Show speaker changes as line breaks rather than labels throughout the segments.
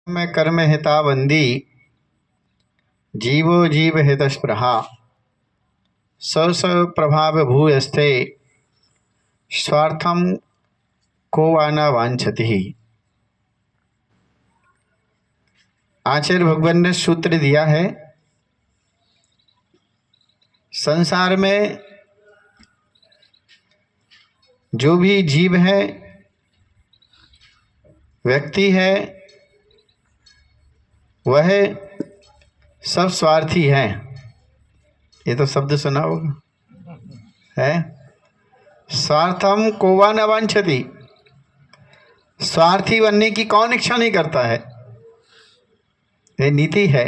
में कर्म हिताबंदी जीवो जीव हितस्पृहा स स प्रभाव भूयस्ते स्वार्थम को वा न वांछति। आचार्य भगवान ने सूत्र दिया है, संसार में जो भी जीव है, व्यक्ति है, वह सब स्वार्थी है। ये तो शब्द सुना होगा है, स्वार्थम को वा न वांछति। स्वार्थी बनने की कौन इच्छा नहीं करता है, ये नीति है।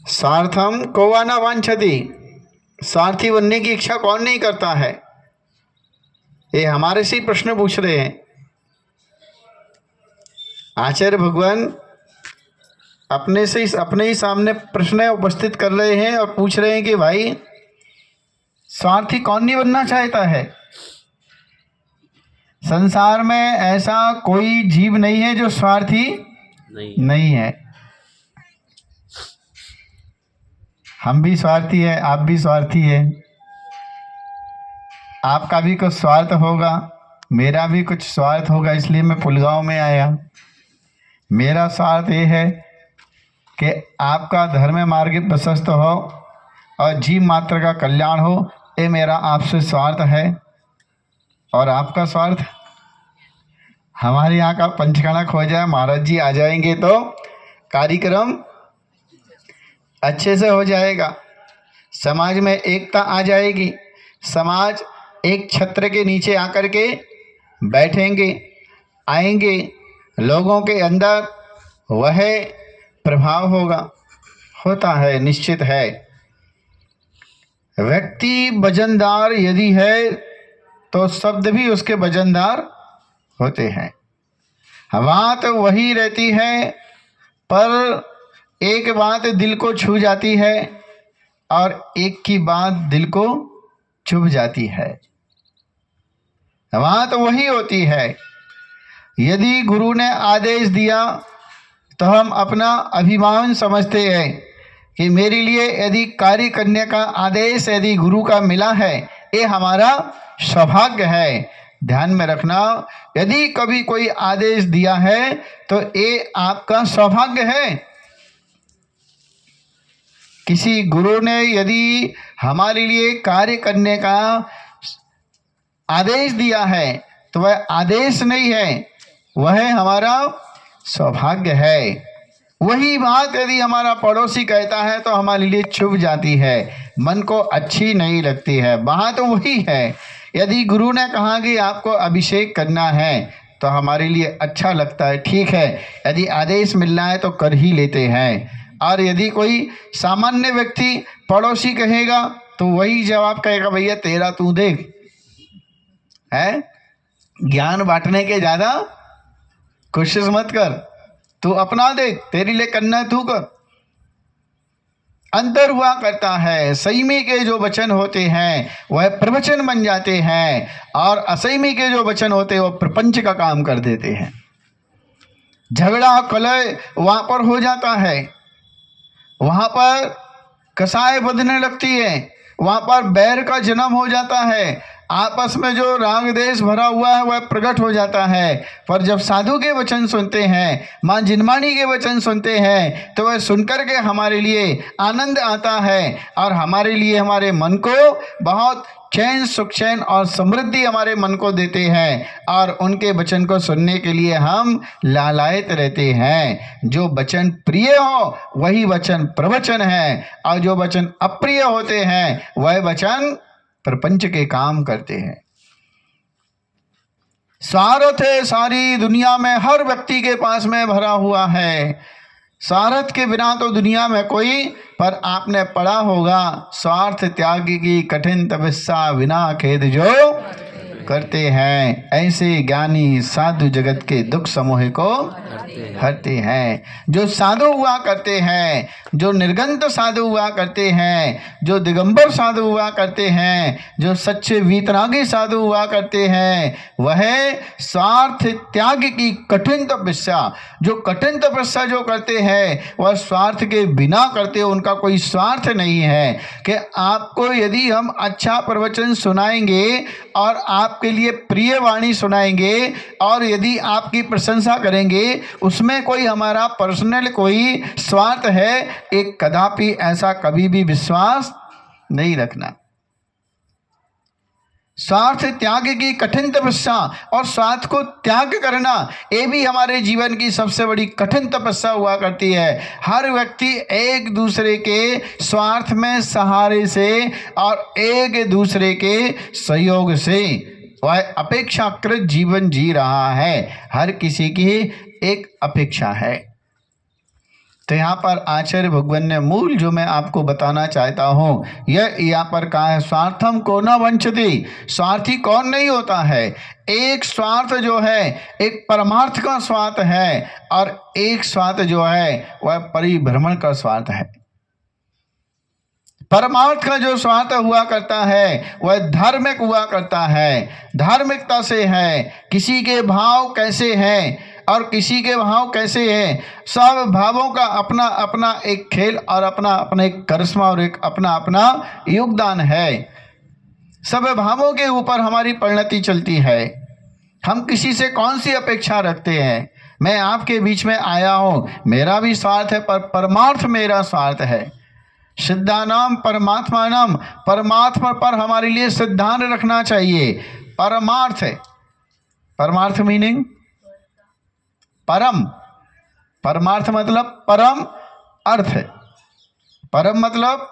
स्वार्थम को वा न वांछति, स्वार्थी बनने की इच्छा कौन नहीं करता है। ये हमारे से प्रश्न पूछ रहे हैं। आचार्य भगवान अपने ही सामने प्रश्न उपस्थित कर रहे हैं और पूछ रहे हैं कि भाई स्वार्थी कौन नहीं बनना चाहता है। संसार में ऐसा कोई जीव नहीं है जो स्वार्थी नहीं है। हम भी स्वार्थी है, आप भी स्वार्थी है। आपका भी कुछ स्वार्थ होगा, मेरा भी कुछ स्वार्थ होगा, इसलिए मैं पुलगांव में आया। मेरा स्वार्थ ये है कि आपका धर्म मार्ग प्रशस्त हो और जीव मात्र का कल्याण हो, ये मेरा आपसे स्वार्थ है। और आपका स्वार्थ हमारे यहाँ का पंचकणक हो जाए, महाराज जी आ जाएंगे तो कार्यक्रम अच्छे से हो जाएगा, समाज में एकता आ जाएगी, समाज एक छत्र के नीचे आकर के बैठेंगे, आएंगे, लोगों के अंदर वह प्रभाव होता है, निश्चित है। व्यक्ति वजनदार यदि है तो शब्द भी उसके वजनदार होते हैं। बात वही रहती है, पर एक बात दिल को छू जाती है और एक की बात दिल को चुभ जाती है। बात वही होती है। यदि गुरु ने आदेश दिया तो हम अपना अभिमान समझते हैं कि मेरे लिए यदि कार्य करने का आदेश यदि गुरु का मिला है, ये हमारा सौभाग्य है। ध्यान में रखना, यदि कभी कोई आदेश दिया है तो ये आपका सौभाग्य है। किसी गुरु ने यदि हमारे लिए कार्य करने का आदेश दिया है तो वह आदेश नहीं है, वह हमारा सौभाग्य है। वही बात यदि हमारा पड़ोसी कहता है तो हमारे लिए चुभ जाती है, मन को अच्छी नहीं लगती है। बात तो वही है। यदि गुरु ने कहा कि आपको अभिषेक करना है तो हमारे लिए अच्छा लगता है, ठीक है। यदि आदेश मिल रहा है तो कर ही लेते हैं। और यदि कोई सामान्य व्यक्ति पड़ोसी कहेगा तो वही जवाब कहेगा, भैया तेरा तू देख है, ज्ञान बांटने के ज़्यादा कोशिश मत कर, तू अपना देख, तेरे लिए करना है तू कर। अंतर हुआ करता है। संयमी के जो वचन होते हैं वह प्रवचन बन जाते हैं और असंयमी के जो वचन होते हैं वो प्रपंच का काम कर देते हैं। झगड़ा कलह वहाँ पर हो जाता है, वहाँ पर कसाय बंधने लगती है, वहाँ पर बैर का जन्म हो जाता है, आपस में जो राग देश भरा हुआ है वह प्रकट हो जाता है। पर जब साधु के वचन सुनते हैं, माँ जिनवाणी के वचन सुनते हैं तो वह सुनकर के हमारे लिए आनंद आता है और हमारे लिए हमारे मन को बहुत चैन, सुख चैन और समृद्धि हमारे मन को देते हैं और उनके वचन को सुनने के लिए हम लालायित रहते हैं। जो वचन प्रिय हो वही वचन प्रवचन है और जो वचन अप्रिय होते हैं वह वचन प्रपंच के काम करते हैं। स्वार्थ है सारी दुनिया में, हर व्यक्ति के पास में भरा हुआ है। स्वार्थ के बिना तो दुनिया में कोई, पर आपने पढ़ा होगा, स्वार्थ त्याग की कठिन तपस्या बिना खेद जो करते हैं, ऐसे ज्ञानी साधु जगत के दुख समूह को हरते हैं। जो साधु हुआ करते हैं, जो निर्गंत साधु हुआ करते हैं, जो दिगंबर साधु हुआ करते हैं, जो सच्चे वीतरागी साधु हुआ करते हैं, वह स्वार्थ त्याग की कठिन तपस्या, जो कठिन तपस्या जो करते हैं वह स्वार्थ के बिना करते हैं। उनका कोई स्वार्थ नहीं है कि आपको यदि हम अच्छा प्रवचन सुनाएंगे और आपके लिए प्रिय वाणी सुनाएंगे और यदि आपकी प्रशंसा करेंगे, उसमें कोई हमारा पर्सनल कोई स्वार्थ है, एक कदापि ऐसा कभी भी विश्वास नहीं रखना। स्वार्थ त्याग की कठिन तपस्या और स्वार्थ को त्याग करना, ये भी हमारे जीवन की सबसे बड़ी कठिन तपस्या हुआ करती है। हर व्यक्ति एक दूसरे के स्वार्थ में सहारे से और एक दूसरे के सहयोग से वह अपेक्षाकृत जीवन जी रहा है। हर किसी की एक अपेक्षा है। तो यहाँ पर आचार्य भगवान ने मूल जो मैं आपको बताना चाहता हूँ, यह यहाँ पर कहा है, स्वार्थम को न वंचति। स्वार्थी कौन नहीं होता है? एक स्वार्थ जो है एक परमार्थ का स्वार्थ है और एक स्वार्थ जो है वह परिभ्रमण का स्वार्थ है। परमार्थ का जो स्वार्थ हुआ करता है वह धार्मिक हुआ करता है, धार्मिकता से है। किसी के भाव कैसे हैं और किसी के भाव कैसे हैं, सब भावों का अपना अपना एक खेल और अपना अपना एक करिश्मा और एक अपना अपना योगदान है। सब भावों के ऊपर हमारी परिणति चलती है। हम किसी से कौन सी अपेक्षा रखते हैं? मैं आपके बीच में आया हूँ, मेरा भी स्वार्थ है पर परमार्थ मेरा स्वार्थ है। सिद्धानाम परमात्मानाम, परमात्मा पर हमारे लिए सिद्धांत रखना चाहिए। परमार्थ है, परमार्थ मीनिंग परम, परमार्थ मतलब परम अर्थ है। परम मतलब